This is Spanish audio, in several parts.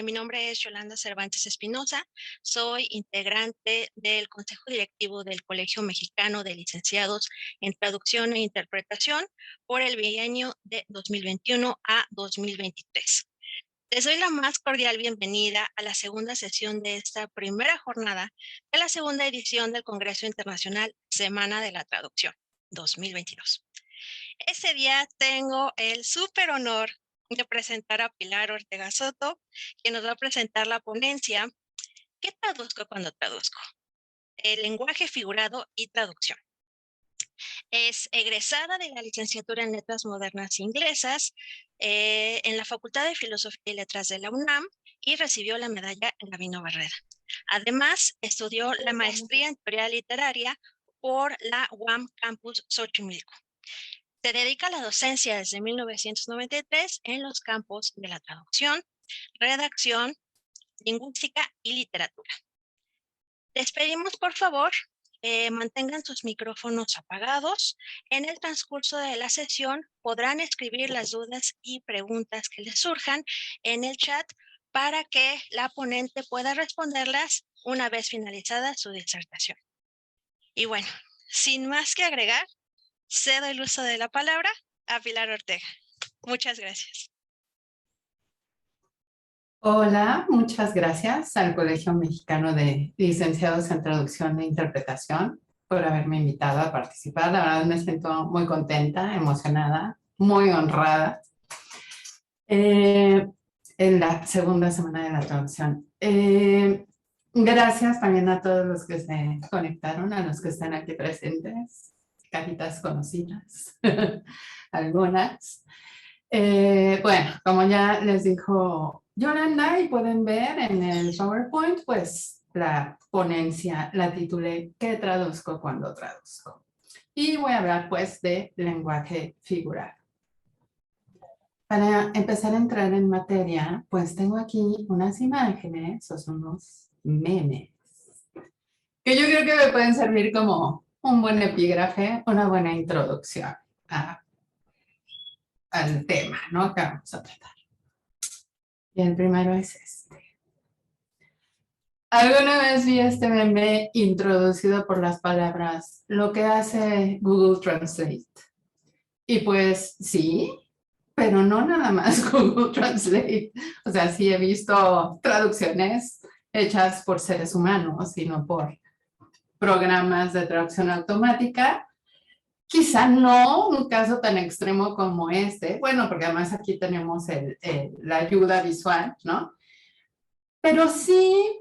Mi nombre es Yolanda Cervantes Espinosa, soy integrante del Consejo Directivo del Colegio Mexicano de Licenciados en Traducción e Interpretación por el bienio de 2021 a 2023. Les doy la más cordial bienvenida a la segunda sesión de esta primera jornada de la segunda edición del Congreso Internacional Semana de la Traducción 2022. Este día tengo el súper honor de presentar a Pilar Ortega Soto, quien nos va a presentar la ponencia ¿Qué traduzco cuando traduzco? El lenguaje figurado y traducción. Es egresada de la licenciatura en Letras Modernas Inglesas en la Facultad de Filosofía y Letras de la UNAM y recibió la medalla Gabino Barreda. Además, estudió la maestría en teoría literaria por la UAM Campus Xochimilco. Se dedica a la docencia desde 1993 en los campos de la traducción, redacción, lingüística y literatura. Les pedimos, por favor, mantengan sus micrófonos apagados. En el transcurso de la sesión podrán escribir las dudas y preguntas que les surjan en el chat para que la ponente pueda responderlas una vez finalizada su disertación. Y bueno, sin más que agregar, cedo el uso de la palabra a Pilar Ortega. Muchas gracias. Hola, muchas gracias al Colegio Mexicano de Licenciados en Traducción e Interpretación por haberme invitado a participar. La verdad me siento muy contenta, emocionada, muy honrada en la segunda semana de la traducción. Gracias también a todos los que se conectaron, a los que están aquí presentes, caritas conocidas, algunas. Bueno, como ya les dijo Yolanda, y pueden ver en el PowerPoint, pues la ponencia la titulé ¿Qué traduzco cuando traduzco? Y voy a hablar pues de lenguaje figurado. Para empezar a entrar en materia, pues tengo aquí unas imágenes, o son unos memes, que yo creo que me pueden servir como un buen epígrafe, una buena introducción al tema, ¿no? Que vamos a tratar. Y el primero es este. Alguna vez vi este meme introducido por las palabras lo que hace Google Translate. Y pues sí, pero no nada más Google Translate. O sea, sí he visto traducciones hechas por seres humanos, sino por programas de traducción automática. Quizá no un caso tan extremo como este, bueno, porque además aquí tenemos la ayuda visual, ¿no? Pero sí,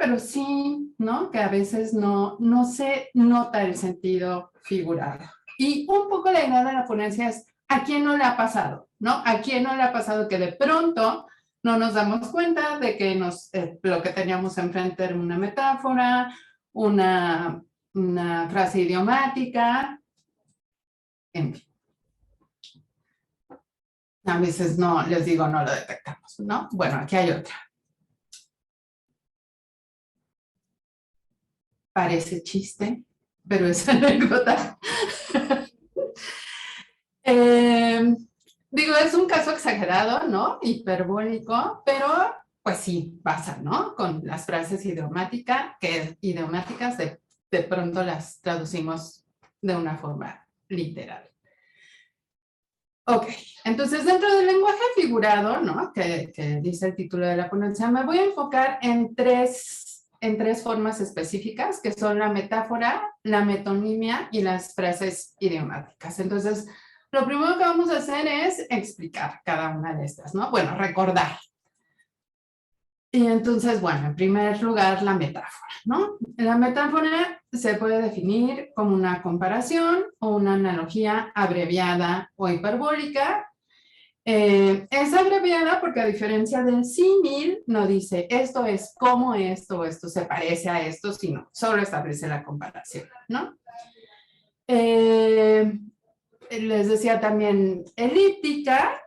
¿no? Que a veces no se nota el sentido figurado. Y un poco la idea de la ponencia es, ¿a quién no le ha pasado? ¿No? ¿A quién no le ha pasado que de pronto no nos damos cuenta de que lo que teníamos enfrente era una metáfora, una frase idiomática, en fin. A veces no, les digo, no lo detectamos, ¿no? Bueno, aquí hay otra. Parece chiste, pero es anécdota. Digo, es un caso exagerado, ¿no? Hiperbólico, pero pues sí pasa, ¿no? Con las frases idiomáticas, de pronto las traducimos de una forma literal. Ok, entonces dentro del lenguaje figurado, ¿no? Que dice el título de la ponencia, me voy a enfocar en tres formas específicas, que son la metáfora, la metonimia y las frases idiomáticas. Entonces, lo primero que vamos a hacer es explicar cada una de estas, ¿no? Bueno, recordar. Y entonces, bueno, en primer lugar, la metáfora, ¿no? La metáfora se puede definir como una comparación o una analogía abreviada o hiperbólica. Es abreviada porque a diferencia del símil, no dice esto es como esto o esto se parece a esto, sino solo establece la comparación, ¿no? Les decía también elíptica,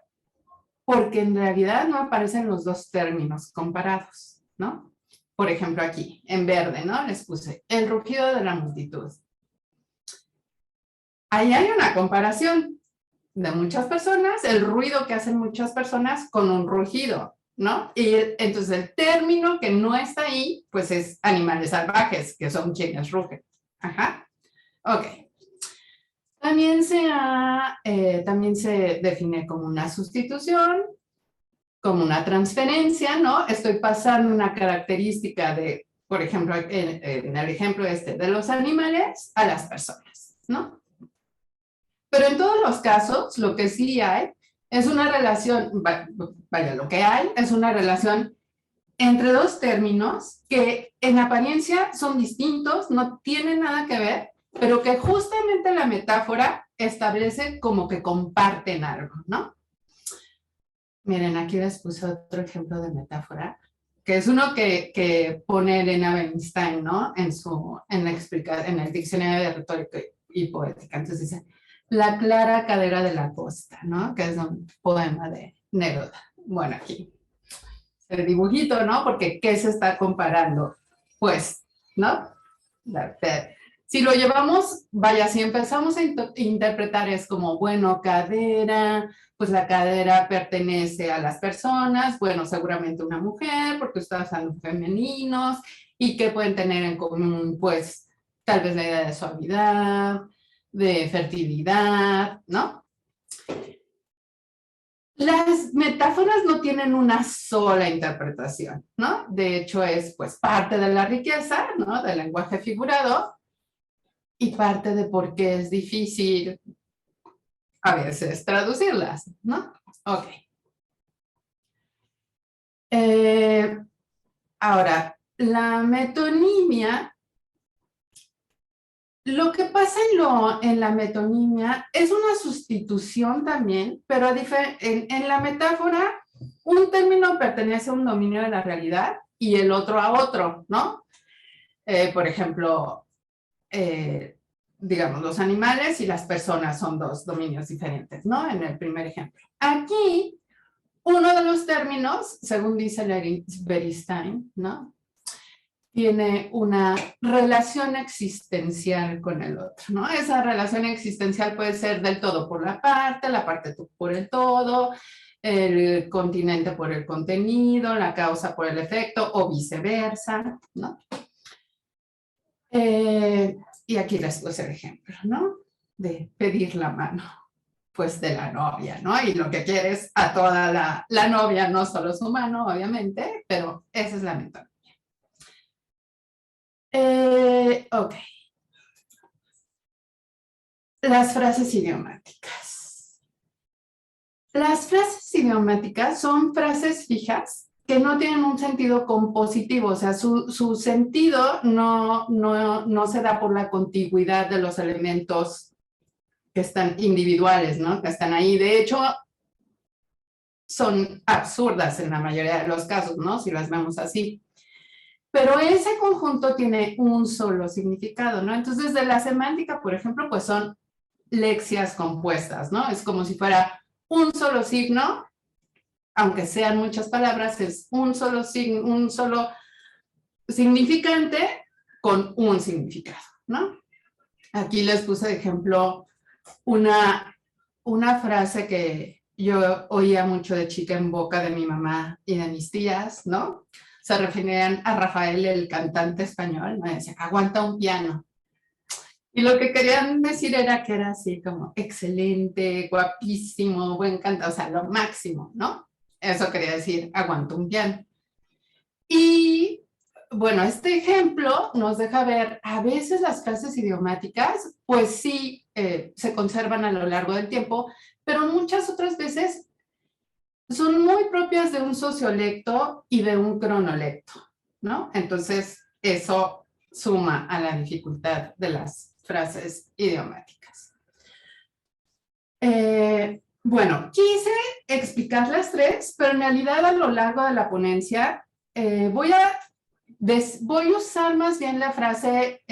porque en realidad no aparecen los dos términos comparados, ¿no? Por ejemplo, aquí, en verde, ¿no? Les puse el rugido de la multitud. Ahí hay una comparación de muchas personas, el ruido que hacen muchas personas con un rugido, ¿no? Y entonces el término que no está ahí, pues es animales salvajes, que son quienes rugen. Ajá. Ok. También se define como una sustitución, como una transferencia, ¿no? Estoy pasando una característica de, por ejemplo, en el ejemplo de los animales a las personas, ¿no? Pero en todos los casos, lo que sí hay es una relación, vaya, lo que hay es una relación entre dos términos que en apariencia son distintos, no tienen nada que ver, pero que justamente la metáfora establece como que comparten algo, ¿no? Miren, aquí les puse otro ejemplo de metáfora, que es uno que pone Elena Bernstein, ¿no? En el diccionario de retórica y poética. Entonces dice, la clara cadera de la costa, ¿no? Que es un poema de Neruda. Bueno, aquí el dibujito, ¿no? Porque ¿qué se está comparando? Pues, ¿no? Si lo llevamos, vaya, si empezamos a interpretar es como, bueno, cadera, pues la cadera pertenece a las personas, bueno, seguramente una mujer, porque está usando femeninos, y que pueden tener en común, pues, tal vez la idea de suavidad, de fertilidad, ¿no? Las metáforas no tienen una sola interpretación, ¿no? De hecho, es pues parte de la riqueza, ¿no? Del lenguaje figurado y parte de por qué es difícil a veces traducirlas, ¿no? Ok. Ahora, la metonimia, lo que pasa en la metonimia es una sustitución también, pero en la metáfora, un término pertenece a un dominio de la realidad y el otro a otro, ¿no? Por ejemplo, digamos, los animales y las personas son dos dominios diferentes, ¿no? En el primer ejemplo. Aquí, uno de los términos, según dice Beristain, ¿no? Tiene una relación existencial con el otro, ¿no? Esa relación existencial puede ser del todo por la parte por el todo, el continente por el contenido, la causa por el efecto o viceversa, ¿no? Y aquí les puse el ejemplo, ¿no? De pedir la mano, pues de la novia, ¿no? Y lo que quiere es a toda la novia, no solo su mano, obviamente, pero esa es la metáfora. Ok. Las frases idiomáticas. Las frases idiomáticas son frases fijas que no tienen un sentido compositivo, o sea, su sentido no se da por la contigüidad de los elementos que están individuales, ¿no? Que están ahí. De hecho, son absurdas en la mayoría de los casos, ¿no? Si las vemos así. Pero ese conjunto tiene un solo significado, ¿no? Entonces, de la semántica, por ejemplo, pues son lexias compuestas, ¿no? Es como si fuera un solo signo, aunque sean muchas palabras, es un solo significante con un significado, ¿no? Aquí les puse de ejemplo una frase que yo oía mucho de chica en boca de mi mamá y de mis tías, ¿no? Se referían a Rafael, el cantante español, me decía, aguanta un piano. Y lo que querían decir era que era así como excelente, guapísimo, buen cantante, o sea, lo máximo, ¿no? Eso quería decir, aguanta un piano. Y bueno, este ejemplo nos deja ver, a veces las frases idiomáticas, pues sí, se conservan a lo largo del tiempo, pero muchas otras veces son muy propias de un sociolecto y de un cronolecto, ¿no? Entonces, eso suma a la dificultad de las frases idiomáticas. Bueno, quise explicar las tres, pero en realidad a lo largo de la ponencia voy a usar más bien la frase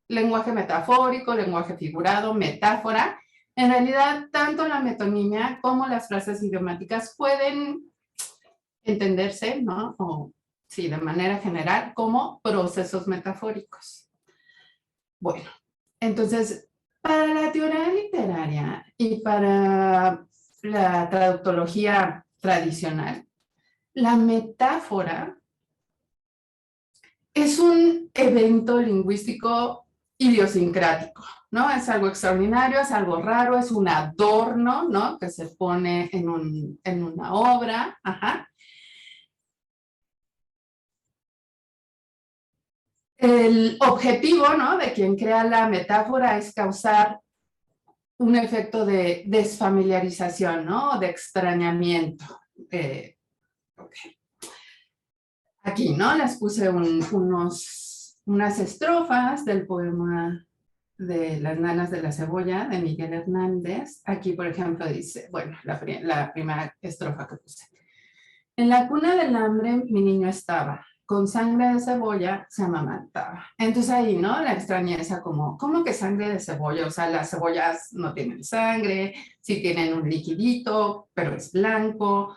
lenguaje metafórico, lenguaje figurado, metáfora. En realidad, tanto la metonimia como las frases idiomáticas pueden entenderse, ¿no? O, sí, de manera general, como procesos metafóricos. Bueno, entonces, para la teoría literaria y para la traductología tradicional, la metáfora es un evento lingüístico idiosincrático, ¿no? Es algo extraordinario, es algo raro, es un adorno, ¿no? Que se pone en una obra, ajá. El objetivo, ¿no?, de quien crea la metáfora es causar un efecto de desfamiliarización, ¿no?, de extrañamiento. Okay. Aquí, ¿no?, les puse unas estrofas del poema de Las nanas de la cebolla, de Miguel Hernández. Aquí, por ejemplo, dice, bueno, la primera estrofa que puse. En la cuna del hambre mi niño estaba, con sangre de cebolla se amamantaba. Entonces ahí, ¿no? La extrañeza como, ¿cómo que sangre de cebolla? O sea, las cebollas no tienen sangre, sí tienen un liquidito, pero es blanco.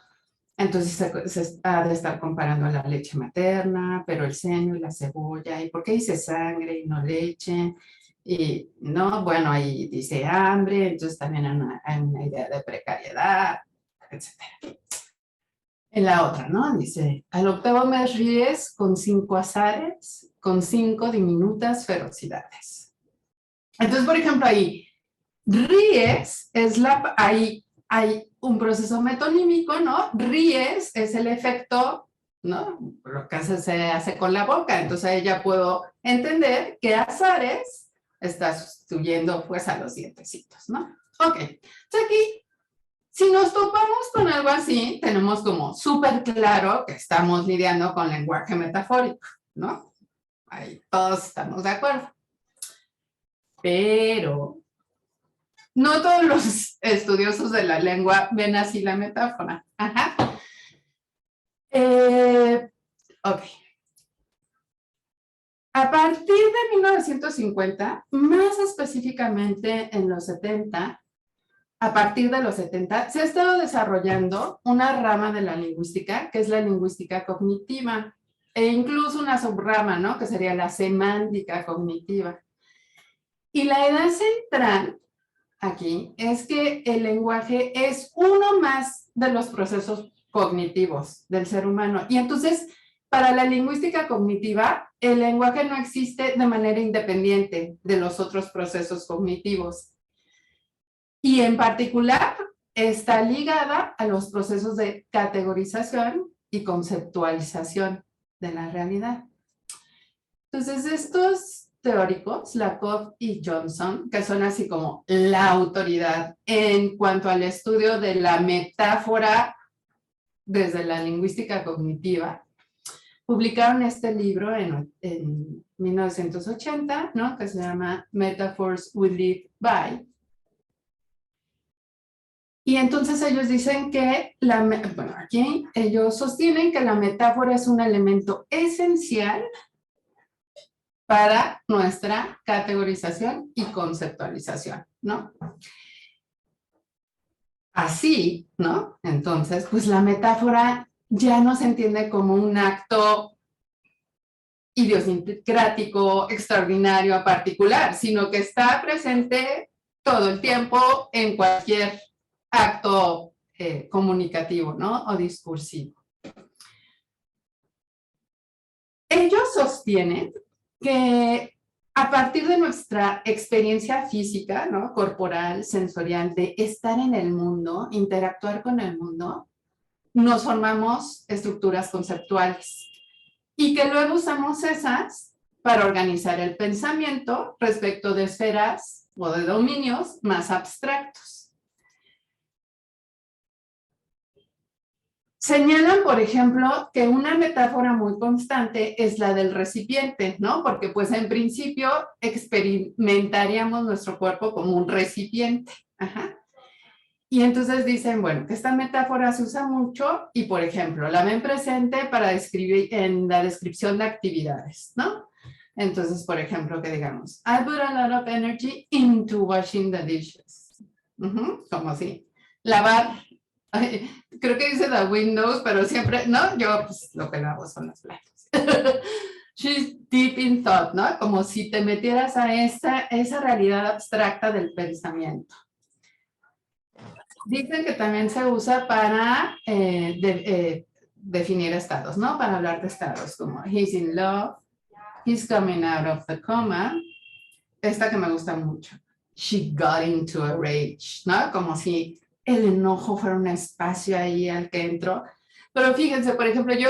Entonces se ha de estar comparando la leche materna, pero el seno y la cebolla. ¿Y por qué dice sangre y no leche? Y no, bueno, ahí dice hambre, entonces también hay una idea de precariedad, etcétera. En la otra, ¿no? Dice, al octavo mes ríes con 5 azares, con 5 diminutas ferocidades. Entonces, por ejemplo, ahí, ríes es ahí hay un proceso metonímico, ¿no? Ríes es el efecto, ¿no? Lo que se hace con la boca. Entonces ahí ya puedo entender que azares está sustituyendo pues a los dientecitos, ¿no? Ok. Entonces aquí, si nos topamos con algo así, tenemos como súper claro que estamos lidiando con lenguaje metafórico, ¿no? Ahí todos estamos de acuerdo. Pero no todos los estudiosos de la lengua ven así la metáfora. Ajá. Ok. A partir de 1950, más específicamente en los 70, a partir de los 70, se ha estado desarrollando una rama de la lingüística, que es la lingüística cognitiva, e incluso una subrama, ¿no?, que sería la semántica cognitiva. Y la idea central aquí es que el lenguaje es uno más de los procesos cognitivos del ser humano. Y entonces, para la lingüística cognitiva, el lenguaje no existe de manera independiente de los otros procesos cognitivos. Y en particular, está ligada a los procesos de categorización y conceptualización de la realidad. Entonces, estos teóricos, Lakoff y Johnson, que son así como la autoridad en cuanto al estudio de la metáfora desde la lingüística cognitiva, publicaron este libro en 1980, ¿no?, que se llama Metaphors We Live By. Y entonces ellos dicen que, bueno, aquí ellos sostienen que la metáfora es un elemento esencial para nuestra categorización y conceptualización, ¿no? Así, ¿no? Entonces, pues la metáfora ya no se entiende como un acto idiosincrático, extraordinario, particular, sino que está presente todo el tiempo en cualquier acto comunicativo, ¿no?, o discursivo. Ellos sostienen que a partir de nuestra experiencia física, ¿no?, corporal, sensorial, de estar en el mundo, interactuar con el mundo, nos formamos estructuras conceptuales y que luego usamos esas para organizar el pensamiento respecto de esferas o de dominios más abstractos. Señalan, por ejemplo, que una metáfora muy constante es la del recipiente, ¿no? Porque pues en principio experimentaríamos nuestro cuerpo como un recipiente. Ajá. Y entonces dicen, bueno, que esta metáfora se usa mucho y, por ejemplo, la ven presente para describir en la descripción de actividades, ¿no? Entonces, por ejemplo, que digamos, I put a lot of energy into washing the dishes. Como así. Lavar. Ay, creo que dice the windows, pero siempre, ¿no? Yo pues lo que lavo son las platos. She's deep in thought, ¿no? Como si te metieras a esa realidad abstracta del pensamiento. Dicen que también se usa para definir estados, ¿no? Para hablar de estados como he's in love, he's coming out of the coma. Esta que me gusta mucho. She got into a rage, ¿no? Como si el enojo fuera un espacio ahí al que entró. Pero fíjense, por ejemplo, yo,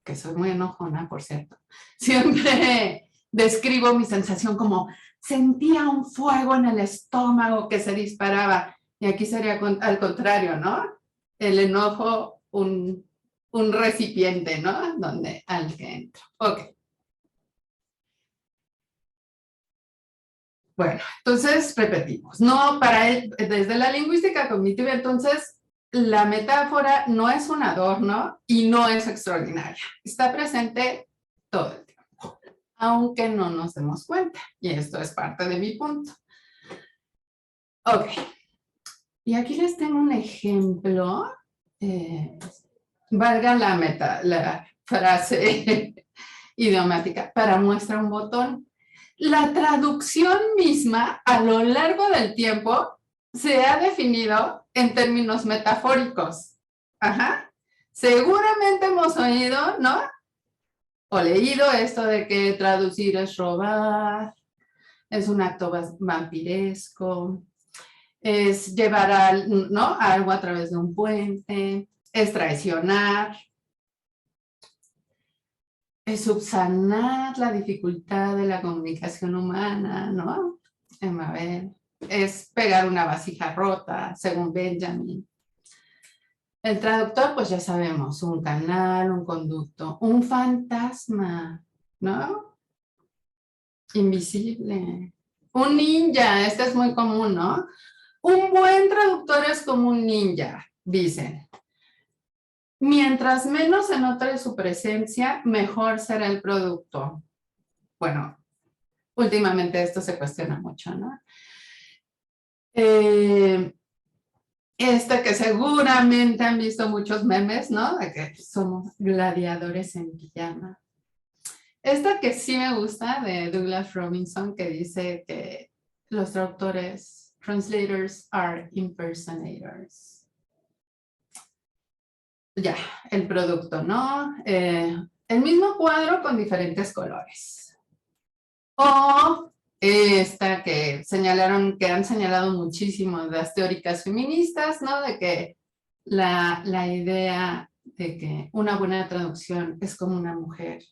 que soy muy enojona, por cierto, siempre describo mi sensación como sentía un fuego en el estómago que se disparaba. Y aquí sería al contrario, ¿no? El enojo, un recipiente, ¿no? Donde al que entro. Ok. Bueno, entonces repetimos. No, para él, desde la lingüística cognitiva, entonces, la metáfora no es un adorno y no es extraordinaria. Está presente todo el tiempo, aunque no nos demos cuenta. Y esto es parte de mi punto. Ok. Y aquí les tengo un ejemplo. Valga la frase idiomática, para muestra un botón. La traducción misma a lo largo del tiempo se ha definido en términos metafóricos. Ajá. Seguramente hemos oído, ¿no? O leído esto de que traducir es robar, es un acto vampiresco, es llevar ¿no? algo a través de un puente, es traicionar, es subsanar la dificultad de la comunicación humana, ¿no? Mabel, es pegar una vasija rota, según Benjamin. El traductor, pues ya sabemos, un canal, un conducto, un fantasma, ¿no? Invisible. Un ninja, este es muy común, ¿no? Un buen traductor es como un ninja, dicen. Mientras menos se note su presencia, mejor será el producto. Bueno, últimamente esto se cuestiona mucho, ¿no? Que seguramente han visto muchos memes, ¿no? De que somos gladiadores en pijama. Esta que sí me gusta de Douglas Robinson, que dice que los traductores, translators are impersonators. Ya, el producto, ¿no? El mismo cuadro con diferentes colores. O esta que señalaron, que han señalado muchísimo las teóricas feministas, ¿no? De que la idea de que una buena traducción es como una mujer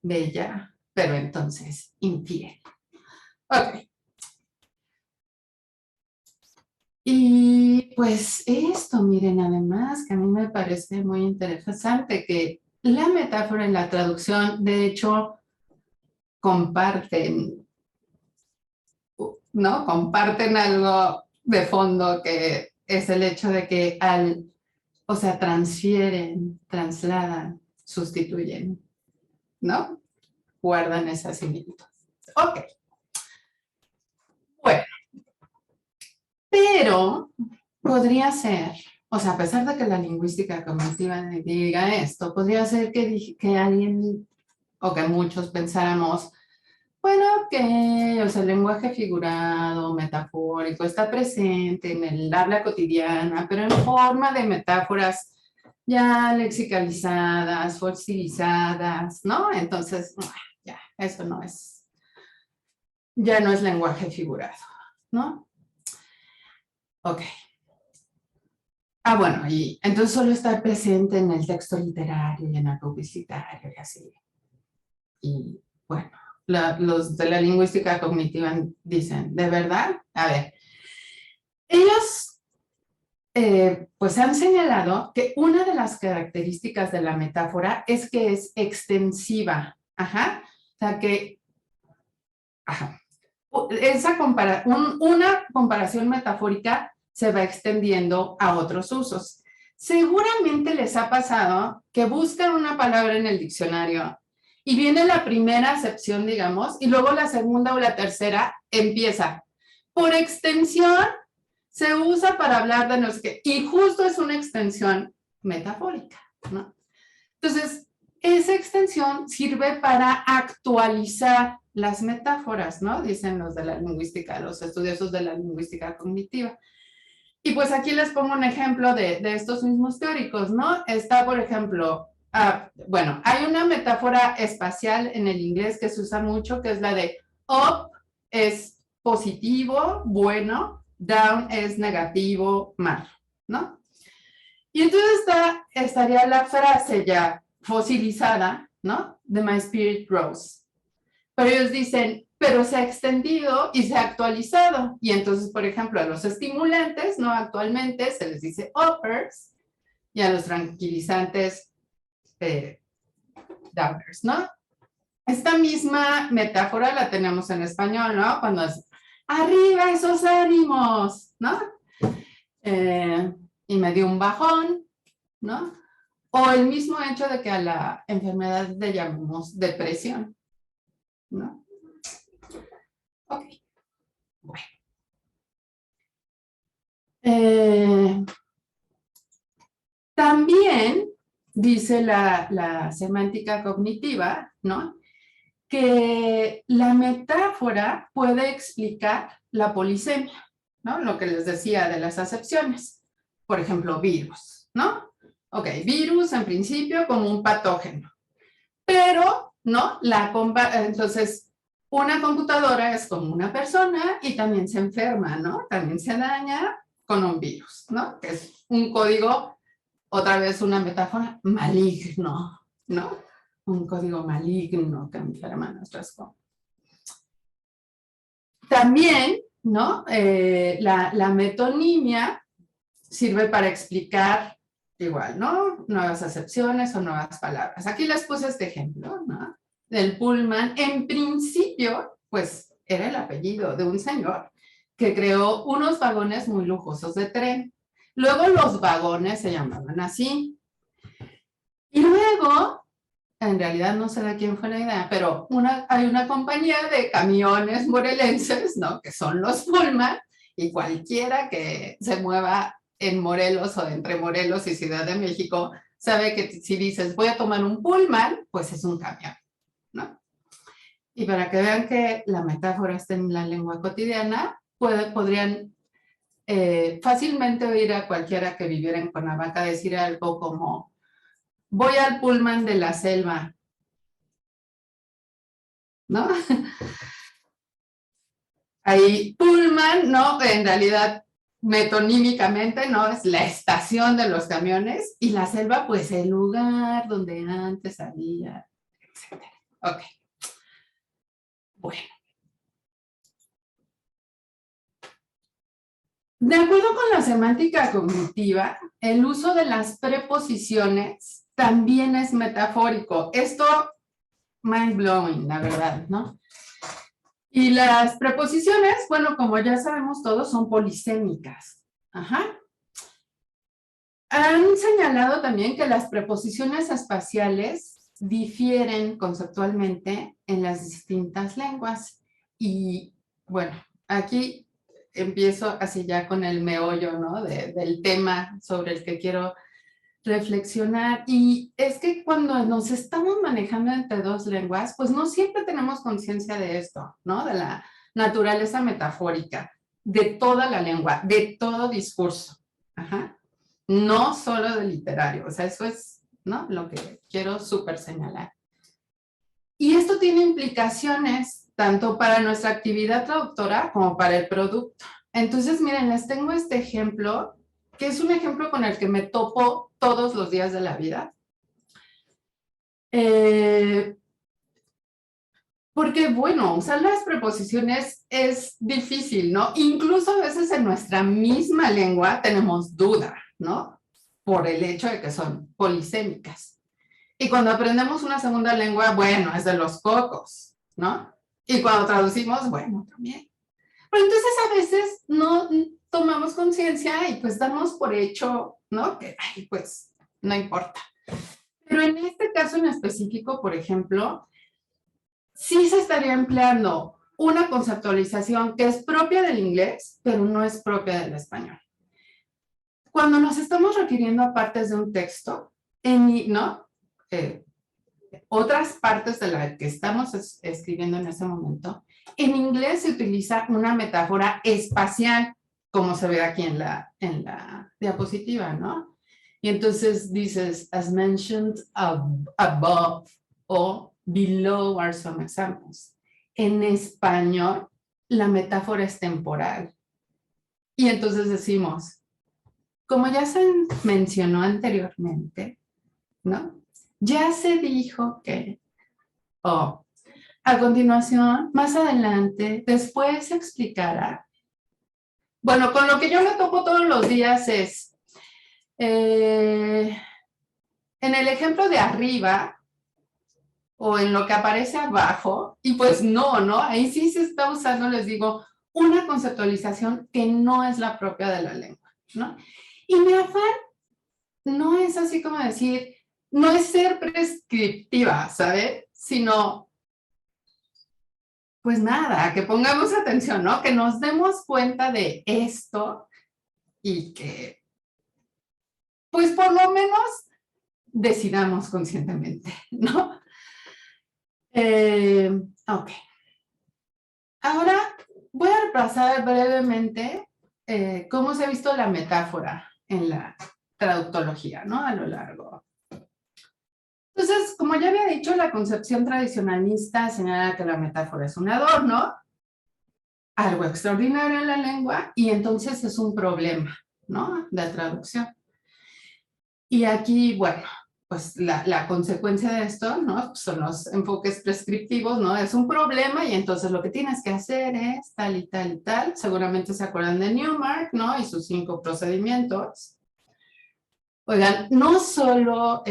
bella, pero entonces infiel. Ok. Y pues esto, miren, además, que a mí me parece muy interesante, que la metáfora en la traducción, de hecho, comparten, ¿no? Comparten algo de fondo que es el hecho de que o sea, transfieren, trasladan, sustituyen, ¿no? Guardan esas similitudes. Ok. Bueno, pero podría ser, o sea, a pesar de que la lingüística cognitiva diga esto, podría ser que alguien o que muchos pensáramos, bueno, que o sea, el lenguaje figurado, metafórico, está presente en el habla cotidiana, pero en forma de metáforas ya lexicalizadas, fossilizadas, ¿no? Entonces, ya, eso no es, ya no es lenguaje figurado, ¿no? Ok. Bueno, y entonces solo está presente en el texto literario y en el publicitario y así. Y bueno, los de la lingüística cognitiva dicen, ¿de verdad? A ver, ellos pues han señalado que una de las características de la metáfora es que es extensiva. Ajá. O sea que, ajá. Una comparación metafórica se va extendiendo a otros usos. Seguramente les ha pasado que buscan una palabra en el diccionario y viene la primera acepción, digamos, y luego la segunda o la tercera empieza. Por extensión, se usa para hablar de no sé qué, y justo es una extensión metafórica, ¿no? Entonces, esa extensión sirve para actualizar las metáforas, ¿no? Dicen los de la lingüística, los estudiosos de la lingüística cognitiva. Y pues aquí les pongo un ejemplo de estos mismos teóricos, ¿no? Está, por ejemplo, bueno, hay una metáfora espacial en el inglés que se usa mucho, que es la de up es positivo, bueno, down es negativo, malo, ¿no? Y entonces estaría la frase ya fosilizada, ¿no? De My Spirit Grows. Pero ellos dicen, pero se ha extendido y se ha actualizado. Y entonces, por ejemplo, a los estimulantes, ¿no? Actualmente se les dice uppers y a los tranquilizantes, downers, ¿no? Esta misma metáfora la tenemos en español, ¿no? Cuando es, arriba esos ánimos, ¿no? Y me dio un bajón, ¿no? O el mismo hecho de que a la enfermedad le llamamos depresión, ¿no? Ok, bueno. También dice la semántica cognitiva, ¿no? Que la metáfora puede explicar la polisemia, ¿no? Lo que les decía de las acepciones. Por ejemplo, virus, ¿no? Ok, virus en principio como un patógeno. Pero, ¿no? Entonces, una computadora es como una persona y también se enferma, ¿no? También se daña con un virus, ¿no? Que es un código, otra vez una metáfora, maligno, ¿no? Un código maligno que enferma nuestras cosas. También, ¿no? La metonimia sirve para explicar igual, ¿no? Nuevas acepciones o nuevas palabras. Aquí les puse este ejemplo, ¿no? Del Pullman. En principio, pues, era el apellido de un señor que creó unos vagones muy lujosos de tren. Luego los vagones se llamaban así. Y luego, en realidad no sé de quién fue la idea, pero hay una compañía de camiones morelenses, ¿no? Que son los Pullman, y cualquiera que se mueva en Morelos o entre Morelos y Ciudad de México sabe que si dices voy a tomar un Pullman, pues es un camión, ¿no? Y para que vean que la metáfora está en la lengua cotidiana, podrían fácilmente oír a cualquiera que viviera en Cuernavaca decir algo como voy al Pullman de la selva, ¿no? Ahí Pullman, ¿no? En realidad, metonímicamente, ¿no? Es la estación de los camiones y la selva, pues el lugar donde antes había, etc. Ok. Bueno. De acuerdo con la semántica cognitiva, el uso de las preposiciones también es metafórico. Esto, mind blowing, la verdad, ¿no? Y las preposiciones, bueno, como ya sabemos todos, son polisémicas. Ajá. Han señalado también que las preposiciones espaciales difieren conceptualmente en las distintas lenguas. Y bueno, aquí empiezo así ya con el meollo, ¿no? Del tema sobre el que quiero reflexionar. Y es que cuando nos estamos manejando entre dos lenguas, pues no siempre tenemos conciencia de esto, ¿no? De la naturaleza metafórica, de toda la lengua, de todo discurso. Ajá. No solo de literario, o sea, eso es, ¿no? Lo que quiero súper señalar. Y esto tiene implicaciones tanto para nuestra actividad traductora como para el producto. Entonces, miren, les tengo este ejemplo, que es un ejemplo con el que me topo todos los días de la vida. Porque, bueno, usar las preposiciones es difícil, ¿no? Incluso a veces en nuestra misma lengua tenemos duda, ¿no? Por el hecho de que son polisémicas. Y cuando aprendemos una segunda lengua, bueno, es de los cocos, ¿no? Y cuando traducimos, bueno, también. Pero entonces a veces no tomamos conciencia y pues damos por hecho, ¿no? Que, ay, pues, no importa. Pero en este caso en específico, por ejemplo, sí se estaría empleando una conceptualización que es propia del inglés, pero no es propia del español. Cuando nos estamos refiriendo a partes de un texto, ¿no? Otras partes de la que estamos escribiendo en ese momento, en inglés se utiliza una metáfora espacial, como se ve aquí en la diapositiva, ¿no? Y entonces dices, as mentioned above o below are some examples. En español, la metáfora es temporal. Y entonces decimos, como ya se mencionó anteriormente, ¿no? Ya se dijo que, a continuación, más adelante, después se explicará. Bueno, con lo que yo me topo todos los días es, en el ejemplo de arriba, o en lo que aparece abajo, y pues no, ¿no? Ahí sí se está usando, les digo, una conceptualización que no es la propia de la lengua, ¿no? Y mi afán no es así como decir, no es ser prescriptiva, ¿sabe? Sino, pues nada, que pongamos atención, ¿no? Que nos demos cuenta de esto y que, pues por lo menos, decidamos conscientemente, ¿no? Ok. Ahora voy a repasar brevemente cómo se ha visto la metáfora en la traductología, ¿no? A lo largo. Entonces, como ya había dicho, la concepción tradicionalista señala que la metáfora es un adorno, algo extraordinario en la lengua, y entonces es un problema, ¿no? De traducción. Y aquí, bueno, pues la consecuencia de esto, ¿no? Son los enfoques prescriptivos, ¿no? Es un problema y entonces lo que tienes que hacer es tal y tal y tal. Seguramente se acuerdan de Newmark, ¿no? Y sus 5 procedimientos. Oigan, no solo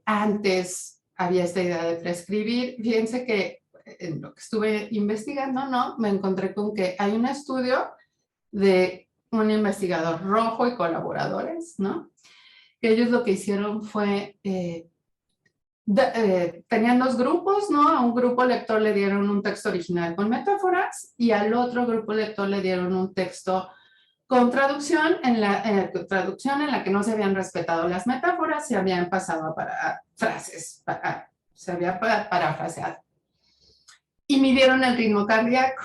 antes había esta idea de prescribir, fíjense que en lo que estuve investigando, ¿no? Me encontré con que hay un estudio de un investigador rojo y colaboradores, ¿no? Que ellos lo que hicieron fue, tenían 2 grupos, ¿no? A un grupo lector le dieron un texto original con metáforas y al otro grupo lector le dieron un texto con traducción en la que no se habían respetado las metáforas, se habían pasado para frases, se había parafraseado. Y midieron el ritmo cardíaco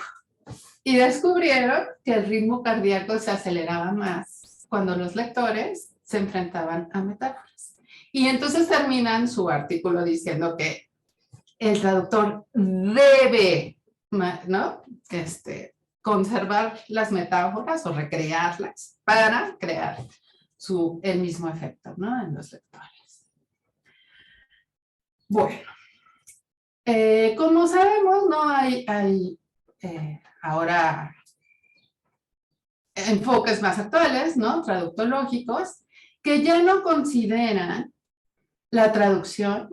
y descubrieron que el ritmo cardíaco se aceleraba más cuando los lectores se enfrentaban a metáforas. Y entonces terminan su artículo diciendo que el traductor debe, ¿no? Conservar las metáforas o recrearlas para crear el mismo efecto, ¿no? En los lectores. Bueno, como sabemos, ¿no? Hay ahora enfoques más actuales, ¿no? Traductológicos, que ya no consideran la traducción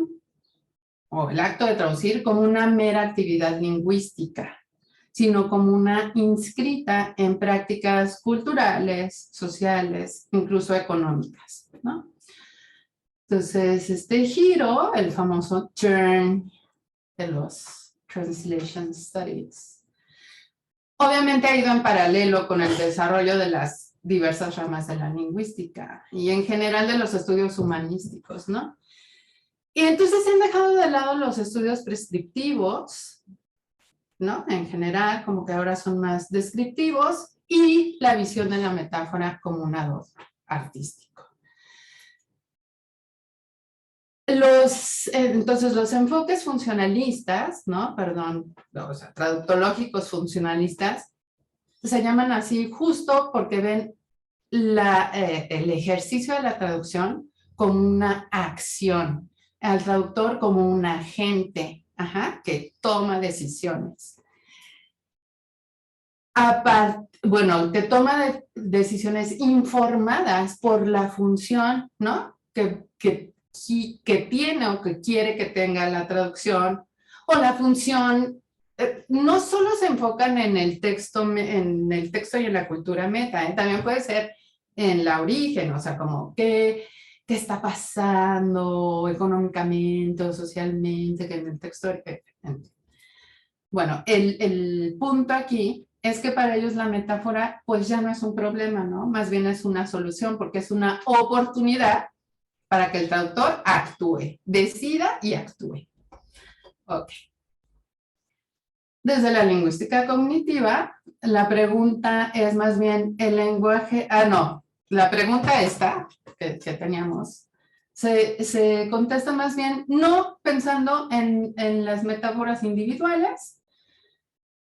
o el acto de traducir como una mera actividad lingüística, sino como una inscrita en prácticas culturales, sociales, incluso económicas, ¿no? Entonces, este giro, el famoso turn de los Translation Studies, obviamente ha ido en paralelo con el desarrollo de las diversas ramas de la lingüística y en general de los estudios humanísticos, ¿no? Y entonces se han dejado de lado los estudios prescriptivos, ¿no? En general, como que ahora son más descriptivos, y la visión de la metáfora como un adorno artístico. Entonces, los enfoques funcionalistas, ¿no? Perdón, o sea, traductológicos funcionalistas, se llaman así justo porque ven el ejercicio de la traducción como una acción, al traductor como un agente, que toma decisiones. Bueno, que toma decisiones informadas por la función, ¿no? Que tiene o que quiere que tenga la traducción, o la función, no solo se enfocan en el texto y en la cultura meta, también puede ser en la origen, o sea, como qué está pasando económicamente o socialmente, que en el texto. Bueno, el punto aquí es que para ellos la metáfora pues ya no es un problema, ¿no? Más bien es una solución porque es una oportunidad para que el traductor actúe, decida y actúe. Ok. Desde la lingüística cognitiva, la pregunta es más bien el lenguaje, no, la pregunta esta que teníamos, se contesta más bien no pensando en las metáforas individuales,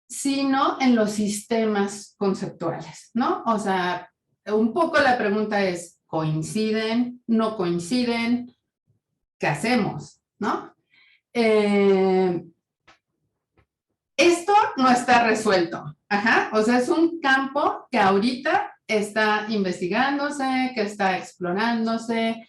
sino en los sistemas conceptuales, ¿no? O sea, un poco la pregunta es, ¿coinciden? ¿No coinciden? ¿Qué hacemos? ¿No? Esto no está resuelto. Ajá. O sea, es un campo que ahorita está investigándose, que está explorándose.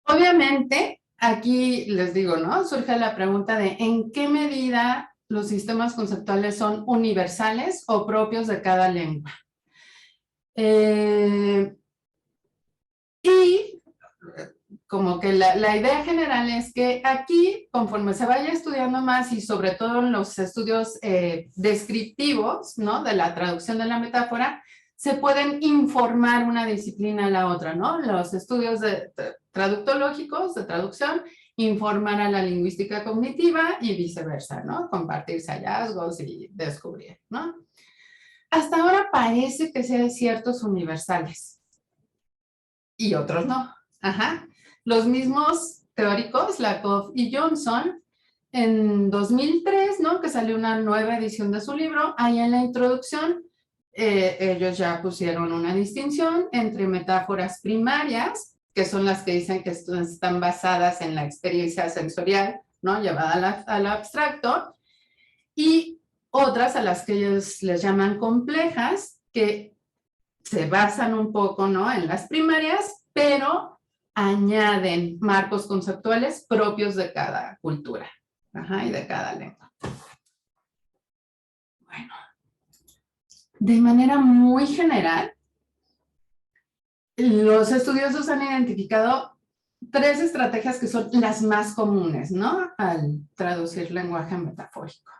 Obviamente, aquí les digo, ¿no? Surge la pregunta de ¿en qué medida los sistemas conceptuales son universales o propios de cada lengua? Y como que la idea general es que aquí, conforme se vaya estudiando más y sobre todo en los estudios descriptivos, ¿no? De la traducción de la metáfora, se pueden informar una disciplina a la otra, ¿no? Los estudios traductológicos de traducción informar a la lingüística cognitiva y viceversa, ¿no? Compartirse hallazgos y descubrir, ¿no? Hasta ahora parece que sí hay ciertos universales y otros no. Ajá. Los mismos teóricos, Lakoff y Johnson, en 2003, ¿no? Que salió una nueva edición de su libro, ahí en la introducción, ellos ya pusieron una distinción entre metáforas primarias, que son las que dicen que están basadas en la experiencia sensorial, ¿no? Llevada al abstracto, y otras a las que ellos les llaman complejas, que se basan un poco, ¿no? En las primarias, pero añaden marcos conceptuales propios de cada cultura, ajá, y de cada lengua. Bueno, de manera muy general, los estudiosos han identificado 3 estrategias que son las más comunes, ¿no? Al traducir lenguaje metafórico.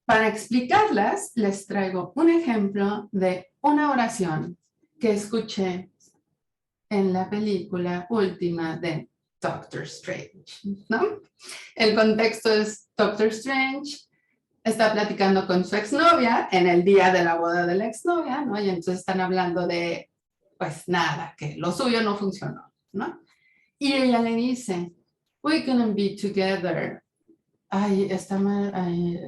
Para explicarlas, les traigo un ejemplo de una oración que escuché en la película última de Doctor Strange, ¿no? El contexto es Doctor Strange está platicando con su exnovia en el día de la boda de la exnovia, ¿no? Y entonces están hablando de, pues nada, que lo suyo no funcionó, ¿no? Y ella le dice, we couldn't be together. Ay, está mal. Ay,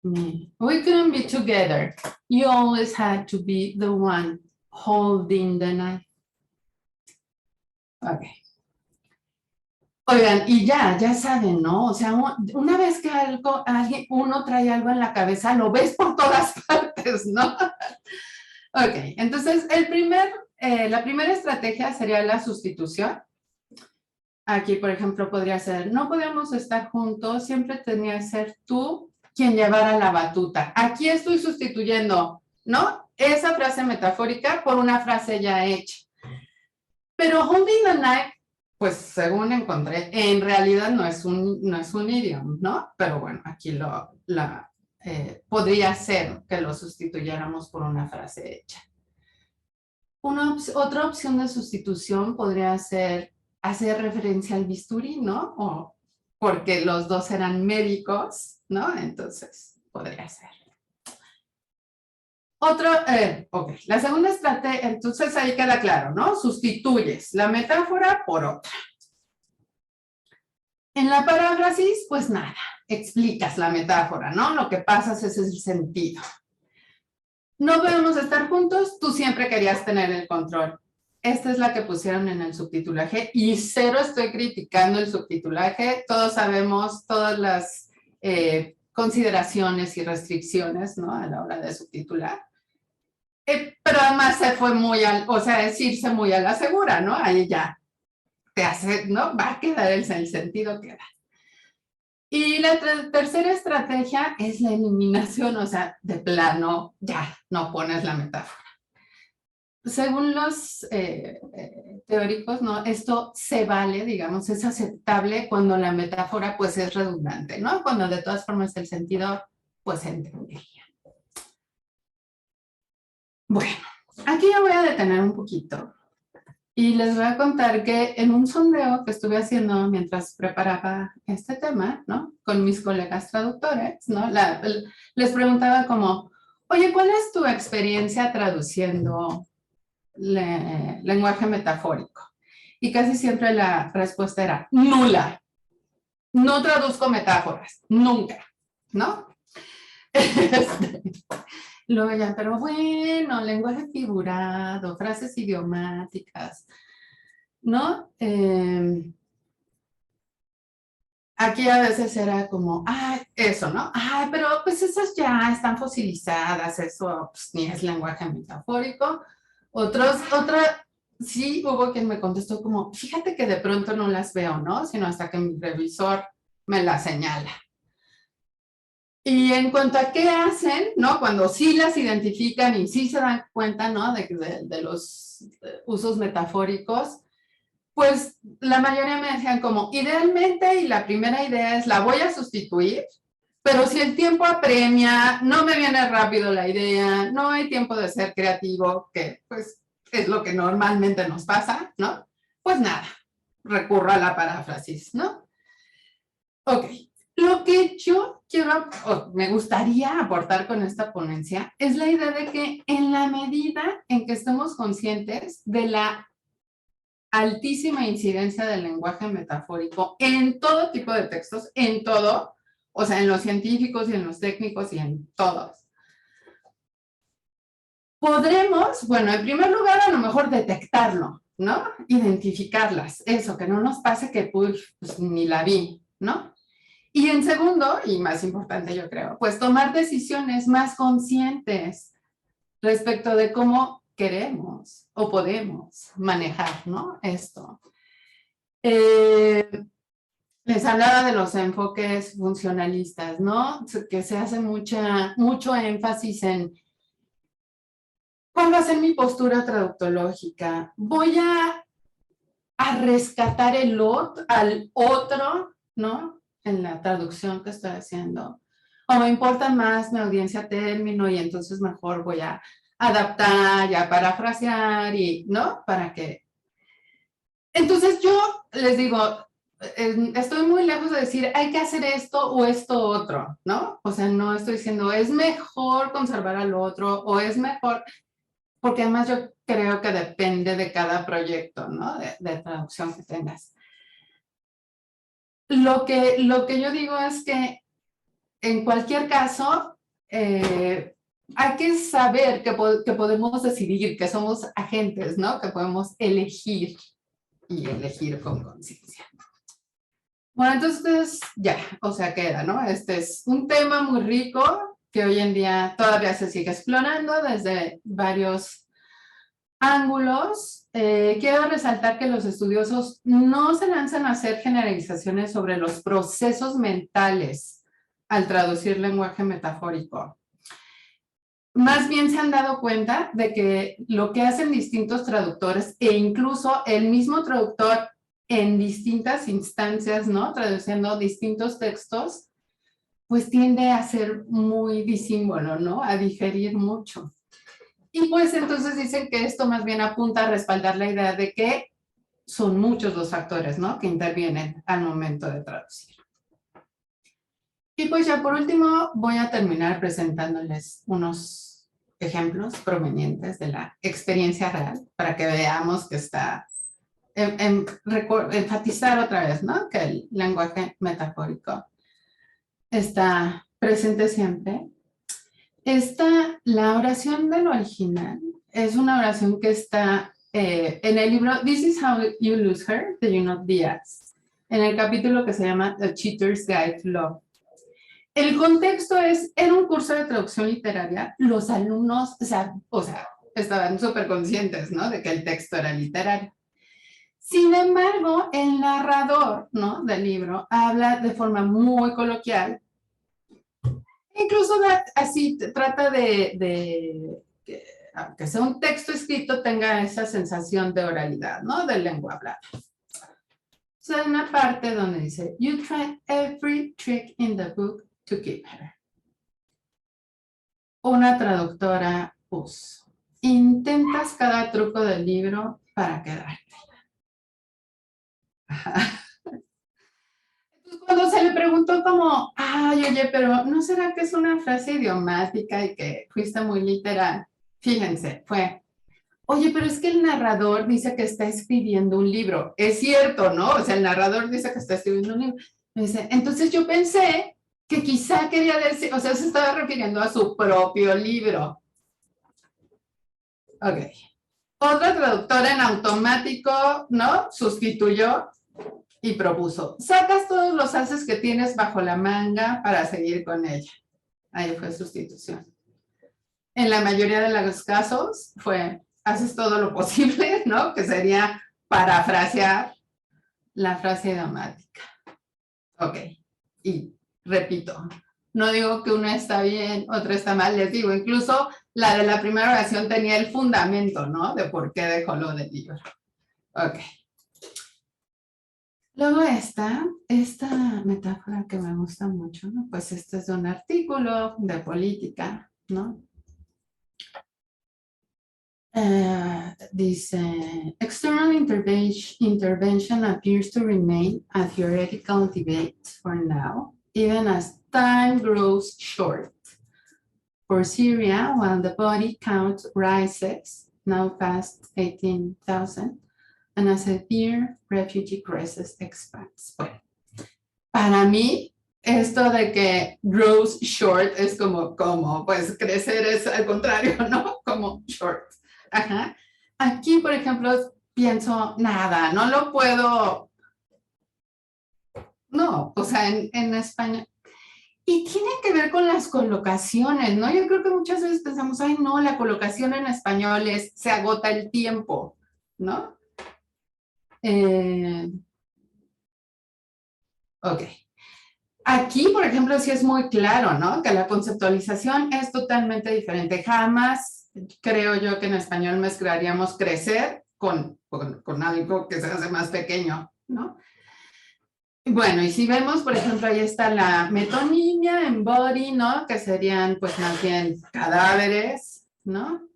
we couldn't be together. You always had to be the one holding the knife. Ok. Oigan, y ya saben, ¿no? O sea, una vez que uno trae algo en la cabeza, lo ves por todas partes, ¿no? Ok, entonces la primera estrategia sería la sustitución. Aquí, por ejemplo, podría ser, no podíamos estar juntos, siempre tenía que ser tú quien llevara la batuta. Aquí estoy sustituyendo, ¿no? Esa frase metafórica por una frase ya hecha. Pero holding the knife, pues según encontré, en realidad no es un idioma, ¿no? Pero bueno, aquí podría ser que lo sustituyéramos por una frase hecha. Otra opción de sustitución podría ser hacer referencia al bisturí, ¿no? O porque los dos eran médicos, ¿no? Entonces, podría ser. Ok, la segunda estrategia, entonces ahí queda claro, ¿no? Sustituyes la metáfora por otra. En la paráfrasis, pues nada, explicas la metáfora, ¿no? Lo que pasa es el sentido. No podemos estar juntos, tú siempre querías tener el control. Esta es la que pusieron en el subtitulaje y cero estoy criticando el subtitulaje. Todos sabemos todas las consideraciones y restricciones, ¿no? A la hora de subtitular. Pero además se fue es irse muy a la segura, ¿no? Ahí ya te hace, ¿no? Va a quedar el sentido queda. Y la tercera estrategia es la eliminación, o sea, de plano, ya no pones la metáfora. Según los teóricos, ¿no? Esto se vale, digamos, es aceptable cuando la metáfora, pues, es redundante, ¿no? Cuando de todas formas el sentido, pues, se entendería. Bueno, aquí yo voy a detener un poquito Y les voy a contar que en un sondeo que estuve haciendo mientras preparaba este tema, ¿no? Con mis colegas traductores, ¿no? Les preguntaba como, oye, ¿cuál es tu experiencia traduciendo lenguaje metafórico? Y casi siempre la respuesta era nula. No traduzco metáforas, nunca, ¿no? Luego ya, pero bueno, lenguaje figurado, frases idiomáticas, ¿no? Aquí a veces era como, ah, eso, ¿no? Ah, pero pues esas ya están fosilizadas, eso pues, ni es lenguaje metafórico. Sí hubo quien me contestó como, fíjate que de pronto no las veo, ¿no? Sino hasta que mi revisor me las señala. Y en cuanto a qué hacen, ¿no? Cuando sí las identifican y sí se dan cuenta, ¿no? De los usos metafóricos, pues la mayoría me decían como, idealmente, y la primera idea es, la voy a sustituir, pero si el tiempo apremia, no me viene rápido la idea, no hay tiempo de ser creativo, que pues es lo que normalmente nos pasa, ¿no? Pues nada, recurro a la paráfrasis, ¿no? Ok, lo que yo quiero, me gustaría aportar con esta ponencia es la idea de que en la medida en que estemos conscientes de la altísima incidencia del lenguaje metafórico en todo tipo de textos, en todo, o sea, en los científicos y en los técnicos y en todos. Podremos, bueno, en primer lugar, a lo mejor detectarlo, ¿no? Identificarlas, eso, que no nos pase que pues ni la vi, ¿no? Y en segundo, y más importante yo creo, pues tomar decisiones más conscientes respecto de cómo queremos o podemos manejar, ¿no? Esto. Les hablaba de los enfoques funcionalistas, ¿no? Que se hace mucho énfasis en cuál va a ser mi postura traductológica. Voy a rescatar al otro, ¿no? En la traducción que estoy haciendo. O me importa más mi audiencia a término y entonces mejor voy a adaptar y a parafrasear y, ¿no? Para que... Entonces yo les digo, estoy muy lejos de decir hay que hacer esto o esto otro, ¿no? O sea, no estoy diciendo es mejor conservar al otro o es mejor, porque además yo creo que depende de cada proyecto, ¿no? De traducción que tengas. Lo que yo digo es que en cualquier caso hay que saber que podemos decidir, que somos agentes, ¿no? Que podemos elegir y elegir con conciencia. Bueno, entonces ya, o sea, queda, ¿no? Este es un tema muy rico que hoy en día todavía se sigue explorando desde varios ángulos. Quiero resaltar que los estudiosos no se lanzan a hacer generalizaciones sobre los procesos mentales al traducir lenguaje metafórico. Más bien se han dado cuenta de que lo que hacen distintos traductores e incluso el mismo traductor en distintas instancias, ¿no? Traduciendo distintos textos, pues tiende a ser muy disímbolo, ¿no? A diferir mucho. Y pues entonces dicen que esto más bien apunta a respaldar la idea de que son muchos los factores, ¿no? Que intervienen al momento de traducir. Y pues ya por último voy a terminar presentándoles unos ejemplos provenientes de la experiencia real para que veamos que está enfatizar otra vez, ¿no? Que el lenguaje metafórico está presente siempre. La oración de lo original es una oración que está en el libro This is How You Lose Her, de Junot Díaz, en el capítulo que se llama The Cheater's Guide to Love. El contexto es, en un curso de traducción literaria, los alumnos, o sea estaban súper conscientes, ¿no? De que el texto era literario. Sin embargo, el narrador, ¿no? Del libro habla de forma muy coloquial. Incluso así trata de aunque sea un texto escrito, tenga esa sensación de oralidad, ¿no? De lengua hablada. O sea, hay una parte donde dice, you tried every trick in the book to keep her. Una traductora puso, intentas cada truco del libro para quedarte. Cuando se le preguntó como, ay, oye, pero ¿no será que es una frase idiomática y que fuiste muy literal? Fíjense, fue, oye, pero es que el narrador dice que está escribiendo un libro. Es cierto, ¿no? O sea, el narrador dice que está escribiendo un libro. Me dice, entonces yo pensé que quizá quería decir, o sea, se estaba refiriendo a su propio libro. Ok. Otra traductora en automático, ¿no? Sustituyó y propuso, sacas todos los haces que tienes bajo la manga para seguir con ella. Ahí fue sustitución. En la mayoría de los casos fue, haces todo lo posible, ¿no? Que sería parafrasear la frase idiomática. Ok. Y repito, no digo que una está bien, otra está mal, les digo, incluso la de la primera oración tenía el fundamento, ¿no? De por qué dejó lo del libro. Ok. Luego esta metáfora que me gusta mucho, ¿no? Pues este es de un artículo de política, ¿no? Dice, external intervention appears to remain a theoretical debate for now, even as time grows short. For Syria, while the body count rises, now past 18,000, and a severe refugee crisis expands. Bueno, para mí, esto de que grows short es como, pues crecer es al contrario, ¿no? Como short. Ajá. Aquí, por ejemplo, pienso, nada, no lo puedo, no, o sea, en España. Y tiene que ver con las colocaciones, ¿no? Yo creo que muchas veces pensamos, ay, no, la colocación en español es, se agota el tiempo, ¿no? Ok. Aquí, por ejemplo, sí es muy claro, ¿no? Que la conceptualización es totalmente diferente. Jamás creo yo que en español mezclaríamos crecer con algo que se hace más pequeño, ¿no? Bueno, y si vemos, por ejemplo, ahí está la metonimia en body, ¿no? Que serían, pues, más bien cadáveres, ¿no?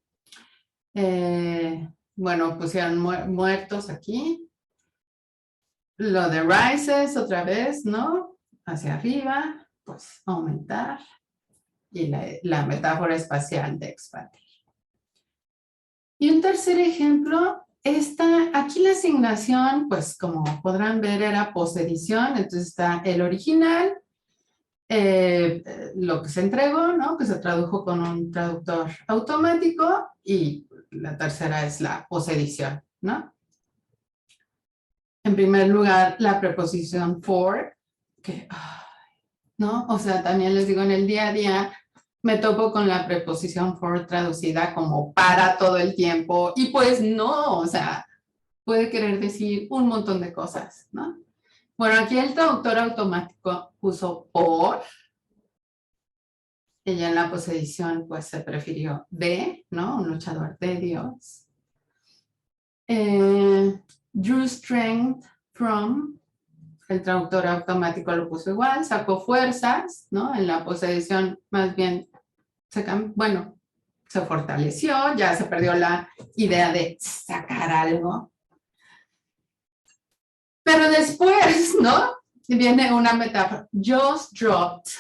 Bueno, pusieron muertos aquí. Lo de rises, otra vez, ¿no? Hacia arriba, pues, aumentar. Y la metáfora espacial de expandir. Y un tercer ejemplo, aquí la asignación, pues como podrán ver, era posedición, entonces está el original, lo que se entregó, ¿no? Que se tradujo con un traductor automático, y la tercera es la posedición, ¿no? En primer lugar, la preposición for, que, ¿no? O sea, también les digo, en el día a día me topo con la preposición for traducida como para todo el tiempo, y pues no, o sea, puede querer decir un montón de cosas, ¿no? Bueno, aquí el traductor automático puso por, ella en la posedición pues se prefirió de, ¿no? Un luchador de Dios. Drew strength from, el traductor automático lo puso igual, sacó fuerzas, ¿no? En la posedición más bien se fortaleció, ya se perdió la idea de sacar algo. Pero después, ¿no? Viene una metáfora, just dropped,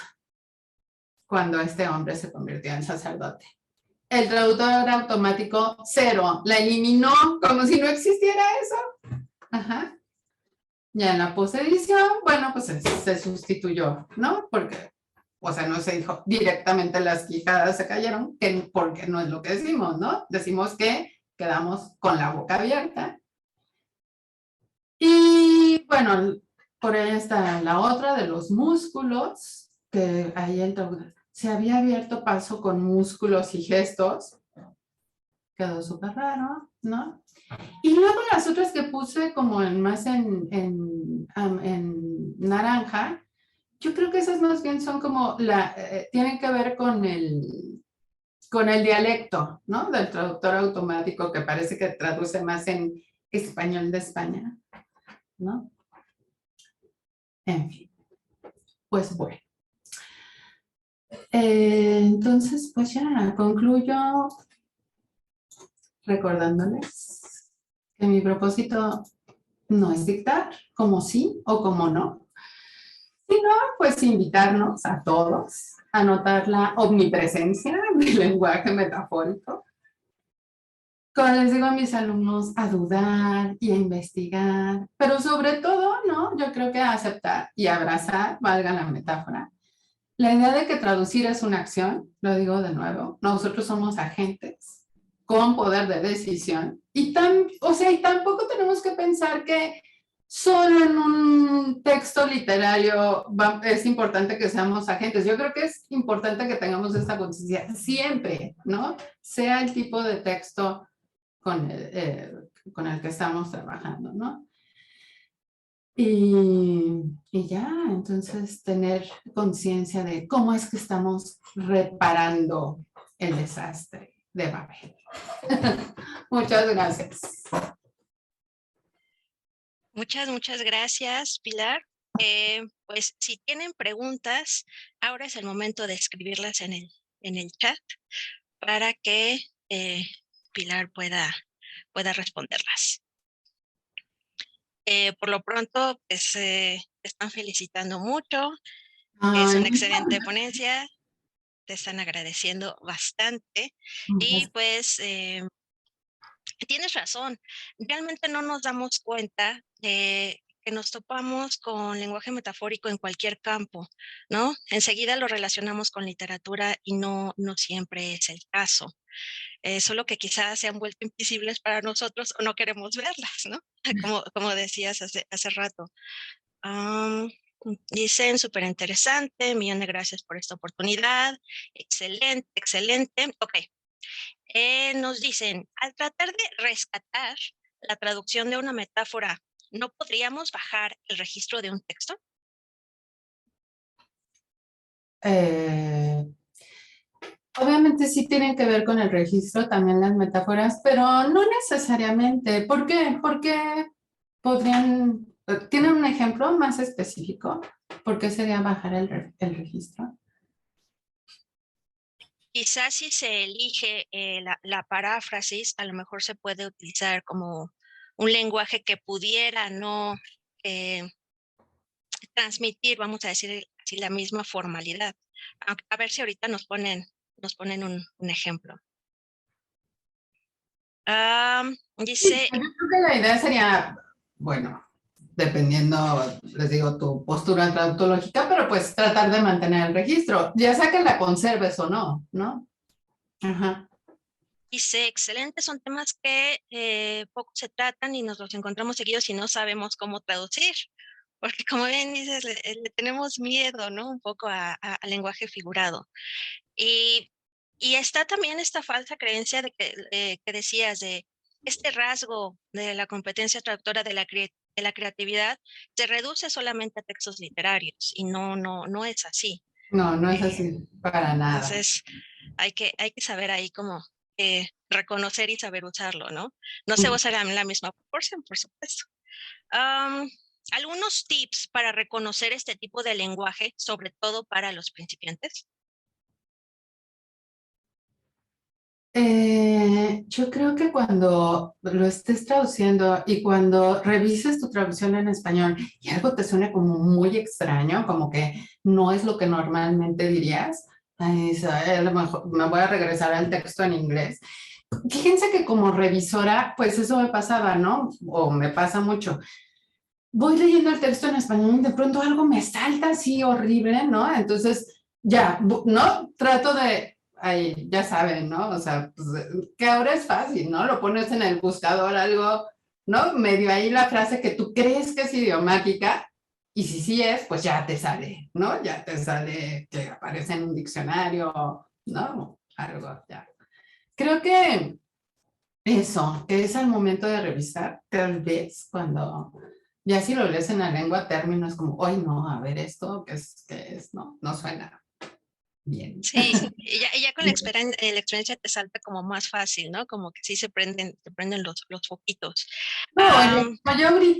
cuando este hombre se convirtió en sacerdote. El traductor automático, cero, la eliminó como si no existiera eso. Ajá. Ya en la posedición, bueno, pues se sustituyó, ¿no? Porque, o sea, no se dijo directamente las quijadas se cayeron, porque no es lo que decimos, ¿no? Decimos que quedamos con la boca abierta. Y bueno, por ahí está la otra de los músculos, que ahí entra, se había abierto paso con músculos y gestos. Quedó súper raro, ¿no? Y luego las otras que puse como más en naranja, yo creo que esas más bien son como, tienen que ver con el dialecto, ¿no? Del traductor automático, que parece que traduce más en español de España, ¿no? En fin, pues bueno. Entonces, pues ya concluyo recordándoles Que mi propósito no es dictar como sí o como no, sino pues invitarnos a todos a notar la omnipresencia del lenguaje metafórico. Como les digo a mis alumnos, a dudar y a investigar, pero sobre todo, ¿no? Yo creo que a aceptar y abrazar, valga la metáfora, la idea de que traducir es una acción, lo digo de nuevo, nosotros somos agentes con poder de decisión y tampoco tenemos que pensar que solo en un texto literario es importante que seamos agentes. Yo creo que es importante que tengamos esta conciencia siempre, ¿no? Sea el tipo de texto con el que estamos trabajando, ¿no? Y ya, entonces tener conciencia de cómo es que estamos reparando el desastre de Babel. Muchas gracias. Muchas gracias, Pilar. Pues si tienen preguntas, ahora es el momento de escribirlas en el chat para que Pilar pueda responderlas. Por lo pronto, pues te están felicitando mucho. Es Ay, una excelente ponencia. Te están agradeciendo bastante. Y muchas, pues tienes razón. Realmente no nos damos cuenta de que nos topamos con lenguaje metafórico en cualquier campo, ¿no? Enseguida lo relacionamos con literatura y no siempre es el caso. Solo que quizás se han vuelto invisibles para nosotros o no queremos verlas, ¿no? Como decías hace rato. Am, Dicen, súper interesante, millón de gracias por esta oportunidad. Excelente, excelente. Ok, nos dicen, al tratar de rescatar la traducción de una metáfora, ¿no podríamos bajar el registro de un texto? eh, obviamente sí tienen que ver con el registro, también las metáforas, pero no necesariamente. ¿Por qué? Porque podrían, ¿tienen un ejemplo más específico? ¿Por qué sería bajar el registro? Quizás si se elige la paráfrasis, a lo mejor se puede utilizar como un lenguaje que pudiera no eh, transmitir, vamos a decir así, la misma formalidad. A ver si ahorita nos ponen un ejemplo. Sí, Dice, yo creo que la idea sería, bueno, dependiendo, les digo, tu postura tautológica, pero pues tratar de mantener el registro, ya sea que la conserves o no, ¿no? Ajá. excelente, son temas que poco se tratan y nos los encontramos seguidos y no sabemos cómo traducir, porque como bien dices, le tenemos miedo, ¿no? Un poco al lenguaje figurado. Y, y está también esta falsa creencia que decías de este rasgo de la competencia traductora de la creatividad se reduce solamente a textos literarios y no es así. No, no es Eh, así para nada. entonces, hay que saber ahí cómo reconocer y saber usarlo, ¿no? No se usa en la misma proporción, por supuesto. Am, Algunos tips para reconocer este tipo de lenguaje, sobre todo para los principiantes. Yo creo que cuando lo estés traduciendo y cuando revises tu traducción en español y algo te suene como muy extraño, como que no es lo que normalmente dirías, a lo mejor me voy a regresar al texto en inglés. Fíjense que como revisora, pues eso me pasaba, ¿no? O me pasa mucho. Voy leyendo el texto en español y de pronto algo me salta así horrible, ¿no? Entonces, ya, ¿no? Trato de, ahí, ya saben, ¿no? O sea, pues, que ahora es fácil, ¿no? Lo pones en el buscador algo, ¿no? Medio ahí la frase que tú crees que es idiomática y si sí es, pues ya te sale, ¿no? Ya te sale que aparece en un diccionario, ¿no? Algo, ya. Creo que eso, que es al momento de revisar, tal vez cuando ya si lo lees en la lengua términos como, ay no, a ver esto, qué es? No, no suena bien. Sí, y ya con la experiencia te salta como más fácil, ¿no? Como que sí se prenden los foquitos. No,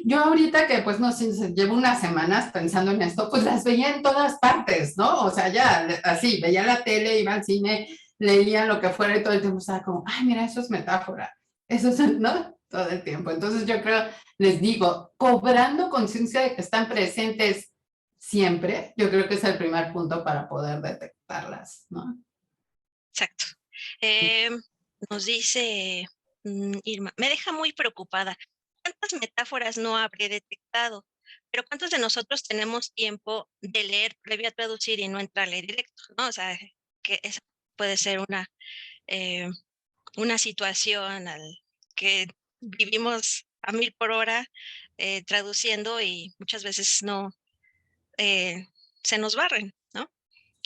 yo ahorita que pues no sé, llevo unas semanas pensando en esto, pues las veía en todas partes, ¿no? O sea, ya así, veía la tele, iba al cine, leía lo que fuera y todo el tiempo estaba como, ay, mira, eso es metáfora, eso es, ¿no? todo el tiempo. Entonces yo creo, les digo, cobrando conciencia de que están presentes siempre, yo creo que es el primer punto para poder detectarlas, ¿no? Exacto. Nos dice Irma, me deja muy preocupada. ¿Cuántas metáforas no habré detectado? Pero ¿cuántos de nosotros tenemos tiempo de leer previo a traducir y no entrarle directo? ¿No? O sea, que esa puede ser eh, una situación que vivimos a 1000 por hora traduciendo y muchas veces no se nos barren, ¿no?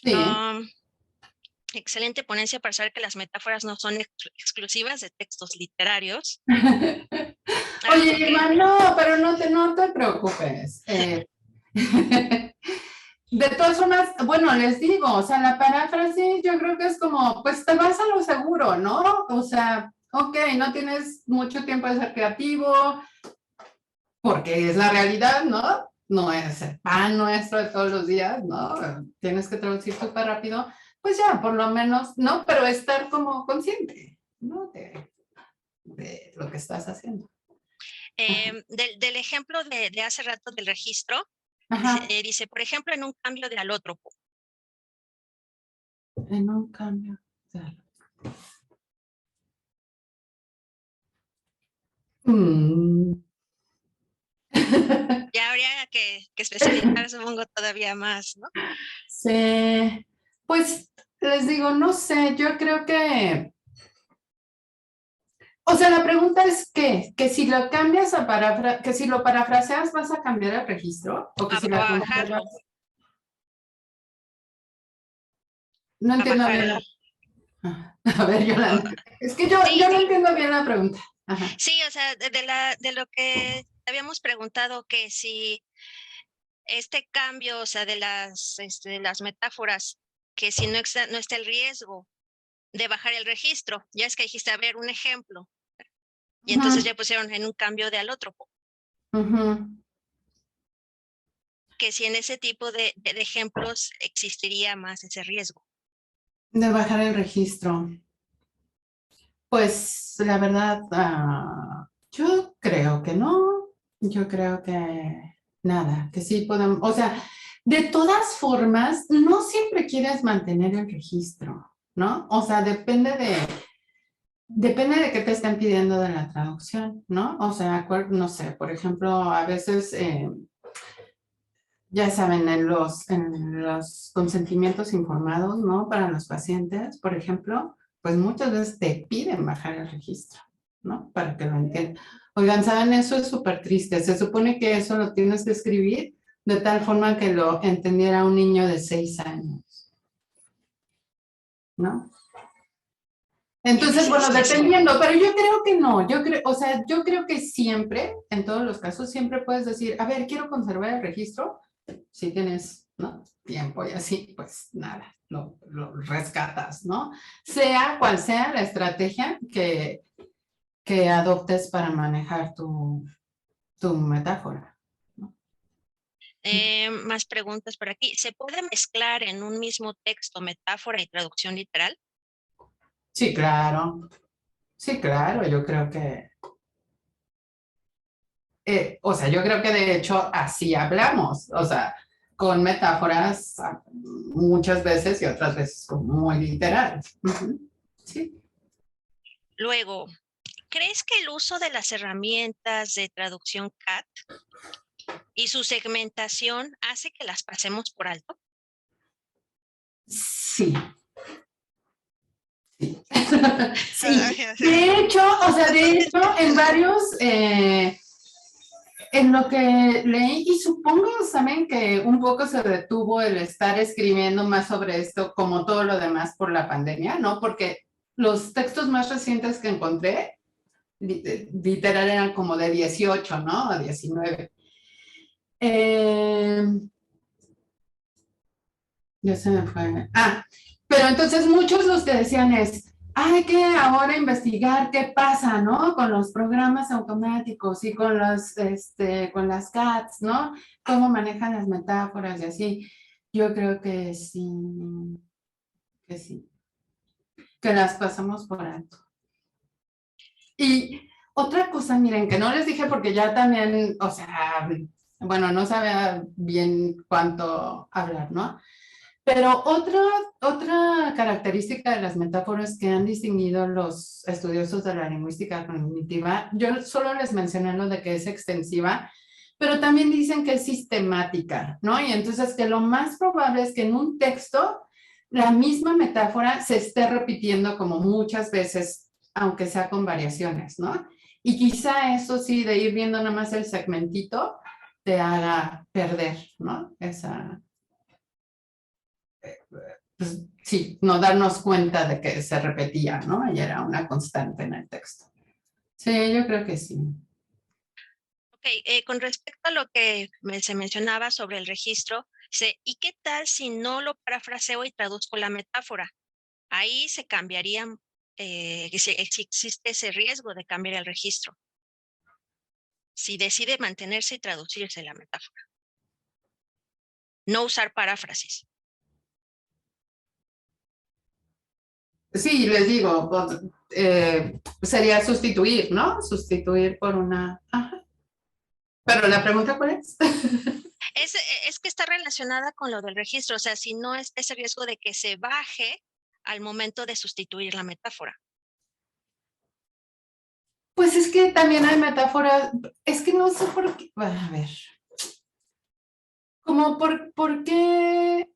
Sí. Um, Excelente ponencia para saber que las metáforas no son exclusivas de textos literarios. Oye, Ok. Irma, no, pero no te preocupes. De todas formas, bueno, les digo, o sea, la paráfrasis yo creo que es como, pues te vas a lo seguro, ¿no? O sea, ok, no tienes mucho tiempo de ser creativo, porque es la realidad, ¿no? No es el pan nuestro de todos los días, ¿no? Tienes que traducir súper rápido, pues ya, por lo menos, ¿no? Pero estar como consciente, ¿no? De lo que estás haciendo. Del ejemplo de hace rato del registro, Ajá. dice, por ejemplo, en un cambio de alótropo. En un cambio. Mm. Ya habría que especificar, supongo, todavía más, ¿no? Sí, pues les digo, no sé, yo creo que, o sea, la pregunta es que si lo cambias a que si lo parafraseas vas a cambiar el registro, o que si A la bajarlo, conservas. No a entiendo bajar bien el... A ver, o- Yolanda, es que yo sí, no entiendo bien la pregunta. Ajá. sí, o sea, de lo que habíamos preguntado, que si este cambio, o sea, de las metáforas, que si no está el riesgo de bajar el registro, ya es que dijiste, a ver, un ejemplo, y entonces Ujú, ya pusieron en un cambio de alótropo, ujú. que si en ese tipo de ejemplos existiría más ese riesgo. De bajar el registro. Pues la verdad, yo creo que no, yo creo que nada, que sí podemos, o sea, de todas formas, no siempre quieres mantener el registro, ¿no? O sea, depende de qué te están pidiendo de la traducción, ¿no? O sea, no sé, por ejemplo, a veces, ya saben, en los consentimientos informados, ¿no? Para los pacientes, por ejemplo, pues muchas veces te piden bajar el registro, ¿no? Para que lo entiendan. Oigan, ¿saben? Eso es súper triste. Se supone que eso lo tienes que escribir de tal forma que lo entendiera un niño de 6 años, ¿no? Y Entonces, dices, bueno, dependiendo, pero yo creo que no, yo creo, o sea, yo creo que siempre, en todos los casos, siempre puedes decir, a ver, quiero conservar el registro, si tienes, ¿no? Tiempo y así, pues nada, lo rescatas, ¿no? Sea cual sea la estrategia que adoptes para manejar tu metáfora, ¿no? más preguntas por aquí. ¿Se puede mezclar en un mismo texto metáfora y traducción literal? Sí, claro, yo creo que, o sea, yo creo que de hecho así hablamos, o sea, con metáforas muchas veces y otras veces como muy literales. Ujú. Sí. Luego, ¿crees que el uso de las herramientas de traducción CAT y su segmentación hace que las pasemos por alto? Sí, sí. De hecho, o sea, de hecho, en varios, en lo que leí, y supongo también que un poco se detuvo el estar escribiendo más sobre esto, como todo lo demás por la pandemia, ¿no? Porque los textos más recientes que encontré, literal, eran como de 18, ¿no? O 19. Eh, ya se me fue. Pero entonces muchos los que decían es, hay que ahora investigar qué pasa, ¿no? Con los programas automáticos y con con las CATs, ¿no? Cómo manejan las metáforas y así. Yo creo que sí, que las pasamos por alto. Y Otra cosa, miren, que no les dije porque ya también, o sea, bueno, no sabía bien cuánto hablar, ¿no? Pero otra característica de las metáforas que han distinguido los estudiosos de la lingüística cognitiva, yo solo les mencioné lo de que es extensiva, pero también dicen que es sistemática, ¿no? Y entonces que lo más probable es que en un texto la misma metáfora se esté repitiendo como muchas veces, aunque sea con variaciones, ¿no? Y quizá eso sí, de ir viendo nada más el segmentito, te haga perder, ¿no? Esa, pues, sí, no darnos cuenta de que se repetía, ¿no? Y era una constante en el texto. Sí, yo creo que sí. Ok, con respecto a lo que se mencionaba sobre el registro, ¿y qué tal si no lo parafraseo y traduzco la metáfora? Ahí se cambiarían, si existe ese riesgo de cambiar el registro, si decide mantenerse y traducirse la metáfora, no usar paráfrasis. Sí, les digo, pues, sería sustituir, ¿no? Sustituir por una... Ajá. Pero la pregunta, ¿cuál es? Es que está relacionada con lo del registro, o sea, si no es ese riesgo de que se baje al momento de sustituir la metáfora. Pues es que también hay metáforas, es que no sé por qué, a ver, como por qué,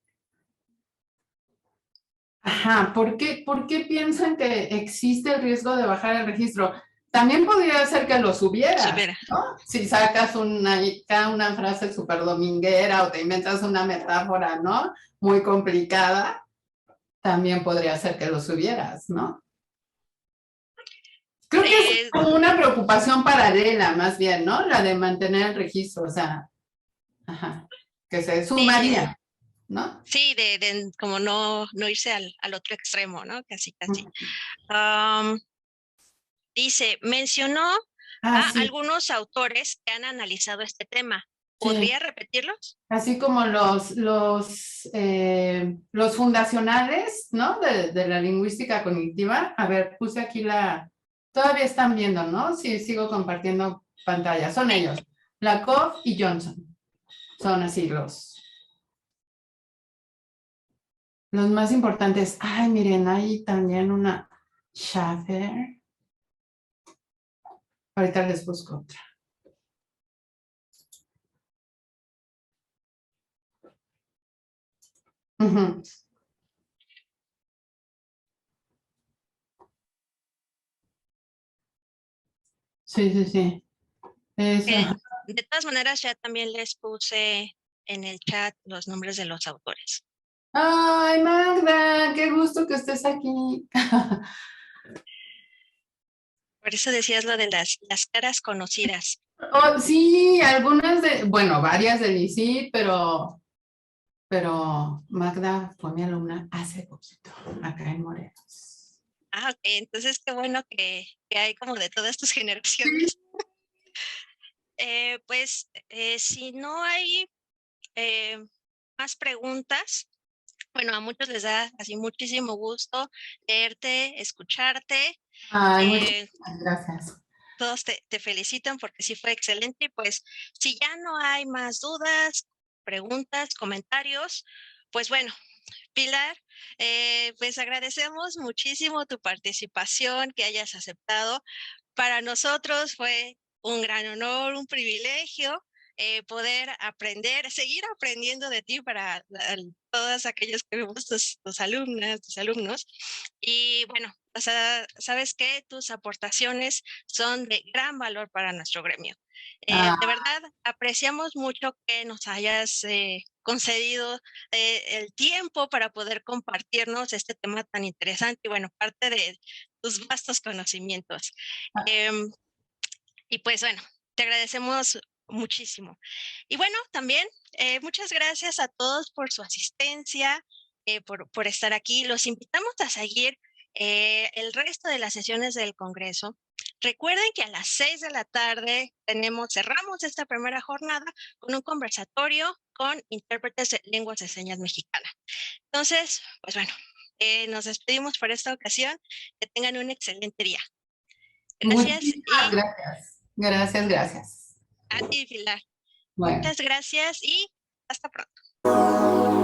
ajá, por qué piensan que existe el riesgo de bajar el registro? También podría ser que lo subieras, Supera. ¿no? Si sacas una frase súper dominguera o te inventas una metáfora, ¿no? Muy complicada, también podría ser que lo subieras, ¿no? Creo que es Eh, como una preocupación paralela, más bien, ¿no? La de mantener el registro, o sea, ajá, que se sí, sí, sumaría, ¿no? sí, de como no irse al otro extremo, ¿no? Casi, casi. Am, mencionó Ah, a sí, algunos autores que han analizado este tema. sí. ¿Podría repetirlos? Así como los fundacionales, ¿no? De la lingüística cognitiva. A ver, puse aquí todavía están viendo, ¿no? Sí, sigo compartiendo pantalla. Son Sí. ellos, Lakoff y Johnson. Son así los más importantes. Ay, miren, hay también una Schaffer. Ahorita les busco otra. Ujú. Sí, sí, sí. Eso. De todas maneras, ya también les puse en el chat los nombres de los autores. Ay, Magda, qué gusto que estés aquí. Por eso decías lo de las caras conocidas. Oh, sí, algunas bueno, varias del ICIT, pero Magda fue mi alumna hace poquito, acá en Morelos. Ah, ok, entonces qué bueno que hay como de todas tus Sí. generaciones. Si no hay eh, más preguntas, bueno, a muchos les da así muchísimo gusto leerte, escucharte. Ay, muchas eh, gracias. Todos te felicitan porque sí fue excelente. Y pues, si ya no hay más dudas, preguntas, comentarios, pues bueno, Pilar, pues agradecemos muchísimo tu participación, que hayas aceptado. Para nosotros fue un gran honor, un privilegio poder aprender, seguir aprendiendo de ti para todos aquellos que vemos tus alumnas, tus alumnos. Y bueno, o sea, sabes que tus aportaciones son de gran valor para nuestro gremio. Ah, De verdad, apreciamos mucho que nos hayas concedido el tiempo para poder compartirnos este tema tan interesante y bueno, parte de tus vastos conocimientos. Em, y pues bueno, te agradecemos muchísimo. Y bueno, también muchas gracias a todos por su asistencia, por estar aquí. Los invitamos a seguir el resto de las sesiones del Congreso. Recuerden que a las 6 de la tarde cerramos esta primera jornada con un conversatorio con intérpretes de lenguas de señas mexicana. Entonces, pues bueno, nos despedimos por esta ocasión. Que tengan un excelente día. Gracias Muchísimas y gracias. Gracias, gracias. a ti, Pilar. Bueno. Muchas gracias y hasta pronto.